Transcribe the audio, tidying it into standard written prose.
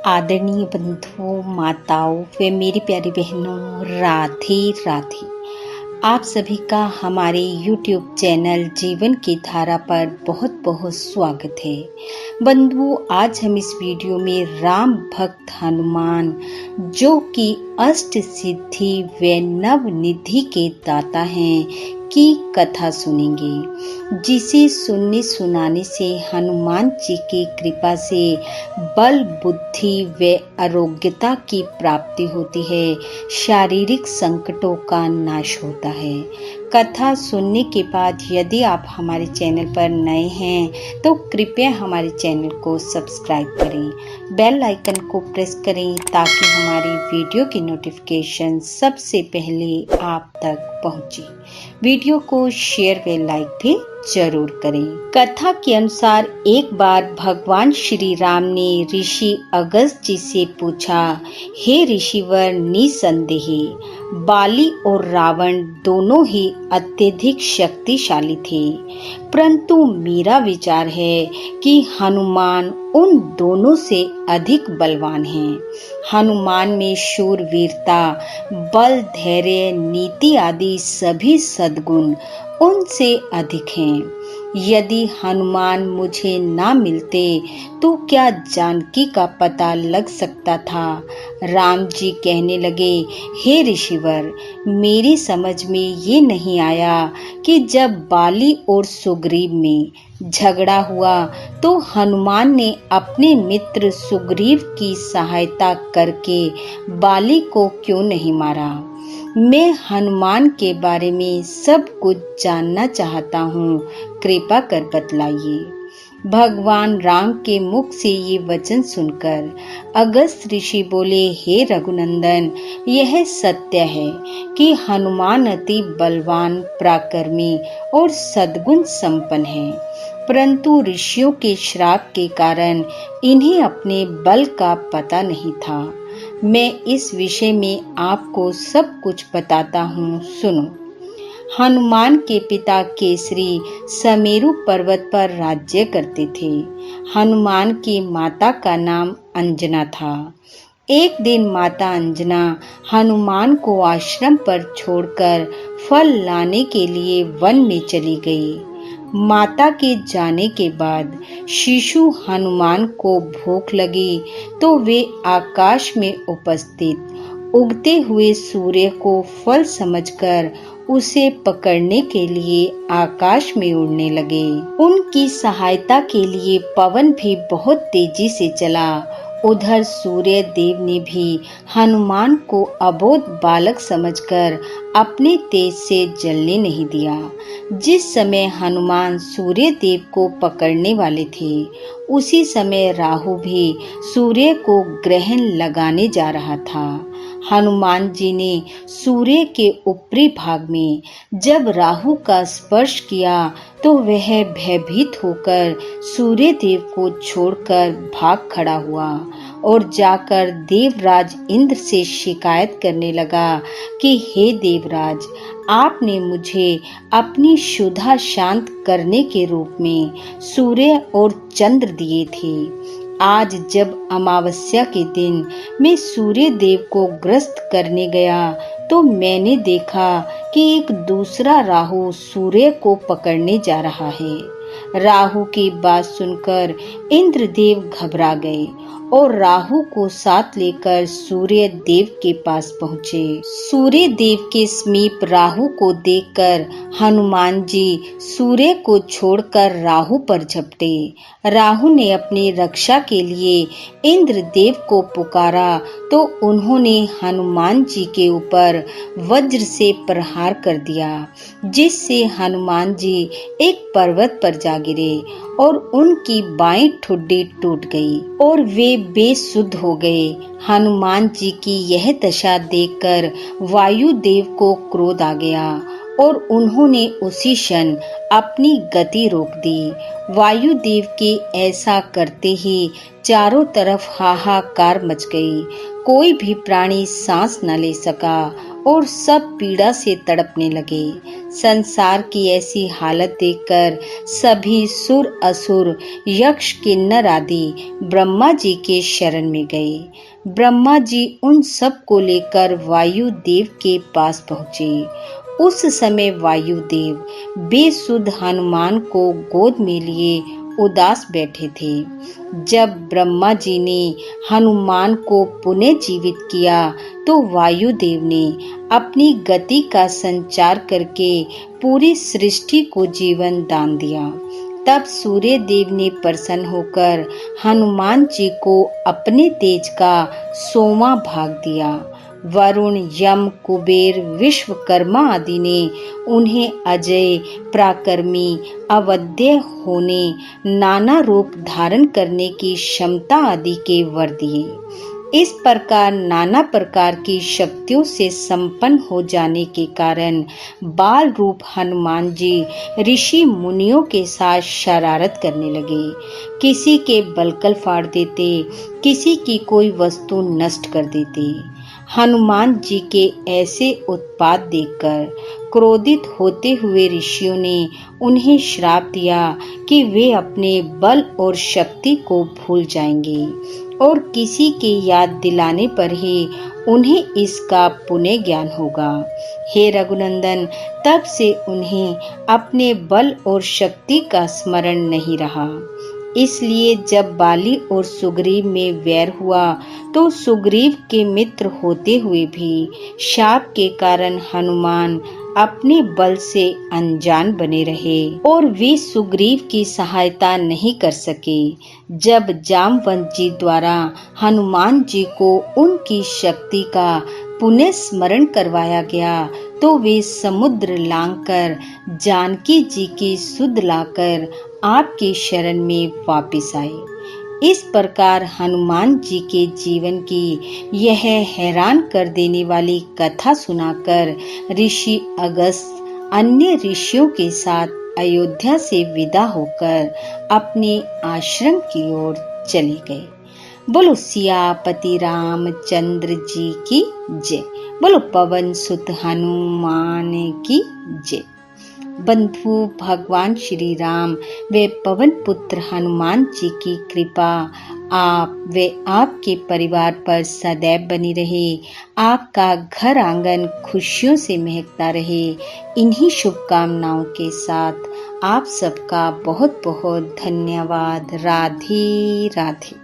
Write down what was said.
आदरणीय बंधुओं, माताओं व मेरी प्यारी बहनों, राधे राधे। आप सभी का हमारे YouTube चैनल जीवन की धारा पर बहुत बहुत स्वागत है। बंधुओं, आज हम इस वीडियो में राम भक्त हनुमान, जो कि अष्ट सिद्धि व नवनिधि के दाता हैं, की कथा सुनेंगे, जिसे सुनने सुनाने से हनुमान जी की कृपा से बल, बुद्धि व आरोग्यता की प्राप्ति होती है, शारीरिक संकटों का नाश होता है। कथा सुनने के बाद यदि आप हमारे चैनल पर नए हैं तो कृपया हमारे चैनल को सब्सक्राइब करें, बेल आइकन को प्रेस करें ताकि हमारी वीडियो की नोटिफिकेशन सबसे पहले आप तक पहुंचे। वीडियो को शेयर व लाइक भी जरूर करें। कथा के अनुसार एक बार भगवान श्री राम ने ऋषि अगस्त्य जी से पूछा, हे ऋषिवर, निसंदेह बाली और रावण दोनों ही अत्यधिक शक्तिशाली थे, परंतु मेरा विचार है कि हनुमान उन दोनों से अधिक बलवान हैं। हनुमान में शूरवीरता, बल, धैर्य, नीति आदि सभी सद्गुण उनसे अधिक हैं। यदि हनुमान मुझे ना मिलते तो क्या जानकी का पता लग सकता था। राम जी कहने लगे, हे ऋषिवर, मेरी समझ में ये नहीं आया कि जब बाली और सुग्रीव में झगड़ा हुआ तो हनुमान ने अपने मित्र सुग्रीव की सहायता करके बाली को क्यों नहीं मारा। मैं हनुमान के बारे में सब कुछ जानना चाहता हूँ, कृपा कर बतलाइए। भगवान राम के मुख से ये वचन सुनकर अगस्त्य ऋषि बोले, हे रघुनंदन, यह सत्य है कि हनुमान अति बलवान, पराक्रमी और सद्गुण संपन्न है, परंतु ऋषियों के श्राप के कारण इन्हें अपने बल का पता नहीं था। मैं इस विषय में आपको सब कुछ बताता हूँ, सुनो। हनुमान के पिता केसरी समेरु पर्वत पर राज्य करते थे। हनुमान की माता का नाम अंजना था। एक दिन माता अंजना हनुमान को आश्रम पर छोड़कर फल लाने के लिए वन में चली गई। माता के जाने के बाद शिशु हनुमान को भूख लगी तो वे आकाश में उपस्थित उगते हुए सूर्य को फल समझकर उसे पकड़ने के लिए आकाश में उड़ने लगे। उनकी सहायता के लिए पवन भी बहुत तेजी से चला। उधर सूर्य देव ने भी हनुमान को अबोध बालक समझकर अपने तेज से जलने नहीं दिया। जिस समय हनुमान सूर्य देव को पकड़ने वाले थे, उसी समय राहु भी सूर्य को ग्रहण लगाने जा रहा था। हनुमान जी ने सूर्य के ऊपरी भाग में जब राहु का स्पर्श किया तो वह भयभीत होकर सूर्य देव को छोड़कर भाग खड़ा हुआ और जाकर देवराज इंद्र से शिकायत करने लगा कि हे देवराज, आपने मुझे अपनी क्षुधा शांत करने के रूप में सूर्य और चंद्र दिए थे। आज जब अमावस्या के दिन मैं सूर्य देव को ग्रस्त करने गया तो मैंने देखा कि एक दूसरा राहु सूर्य को पकड़ने जा रहा है। राहु की बात सुनकर इंद्रदेव घबरा गए और राहु को साथ लेकर सूर्य देव के पास पहुँचे। सूर्य देव के समीप राहु को देखकर हनुमान जी सूर्य को छोड़कर राहु पर झपटे। राहु ने अपनी रक्षा के लिए इंद्रदेव को पुकारा तो उन्होंने हनुमान जी के ऊपर वज्र से प्रहार कर दिया, जिससे हनुमान जी एक पर्वत पर जा गिरे और उनकी बाईं ठुड्डी टूट गई और वे बेसुध हो गए। हनुमान जी की यह दशा देखकर वायुदेव को क्रोध आ गया और उन्होंने उसी क्षण अपनी गति रोक दी। वायुदेव के ऐसा करते ही चारों तरफ हाहाकार मच गई। कोई भी प्राणी सांस न ले सका और सब पीड़ा से तड़पने लगे। संसार की ऐसी हालत देखकर सभी सुर असुर यक्ष किन्नर आदि ब्रह्मा जी के शरण में गए। ब्रह्मा जी उन सब को लेकर वायुदेव के पास पहुँचे। उस समय वायुदेव बेसुध हनुमान को गोद में लिए उदास बैठे थे। जब ब्रह्मा जी ने हनुमान को पुनः जीवित किया तो वायुदेव ने अपनी गति का संचार करके पूरी सृष्टि को जीवन दान दिया। तब सूर्य देव ने प्रसन्न होकर हनुमान जी को अपने तेज का 100वां भाग दिया। वरुण, यम, कुबेर, विश्वकर्मा आदि ने उन्हें अजय, पराक्रमी, अवध्य होने, नाना रूप धारण करने की क्षमता आदि के वर दिए। इस प्रकार नाना प्रकार की शक्तियों से संपन्न हो जाने के कारण बाल रूप हनुमान जी ऋषि मुनियों के साथ शरारत करने लगे। किसी के बलकल फाड़ देते, किसी की कोई वस्तु नष्ट कर देते। हनुमान जी के ऐसे उत्पात देखकर क्रोधित होते हुए ऋषियों ने उन्हें श्राप दिया कि वे अपने बल और शक्ति को भूल जाएंगे और किसी के याद दिलाने पर ही उन्हें इसका पुनः ज्ञान होगा। हे रघुनंदन, तब से उन्हें अपने बल और शक्ति का स्मरण नहीं रहा। इसलिए जब बाली और सुग्रीव में वैर हुआ तो सुग्रीव के मित्र होते हुए भी शाप के कारण हनुमान अपने बल से अनजान बने रहे और वे सुग्रीव की सहायता नहीं कर सके। जब जामवंत जी द्वारा हनुमान जी को उनकी शक्ति का पुनः स्मरण करवाया गया तो वे समुद्र लांघकर जानकी जी की सुध लाकर आपकी शरण में वापिस आए। इस प्रकार हनुमान जी के जीवन की यह हैरान कर देने वाली कथा सुनाकर ऋषि अगस्त्य अन्य ऋषियों के साथ अयोध्या से विदा होकर अपने आश्रम की ओर चले गए। बोलो सियापति रामचंद्र जी की जय। बोलो पवन सुत हनुमान की जय। बंधु भगवान श्री राम व पवन पुत्र हनुमान जी की कृपा आप व आपके परिवार पर सदैव बनी रहे। आपका घर आंगन खुशियों से महकता रहे। इन्हीं शुभकामनाओं के साथ आप सबका बहुत बहुत धन्यवाद। राधे राधे।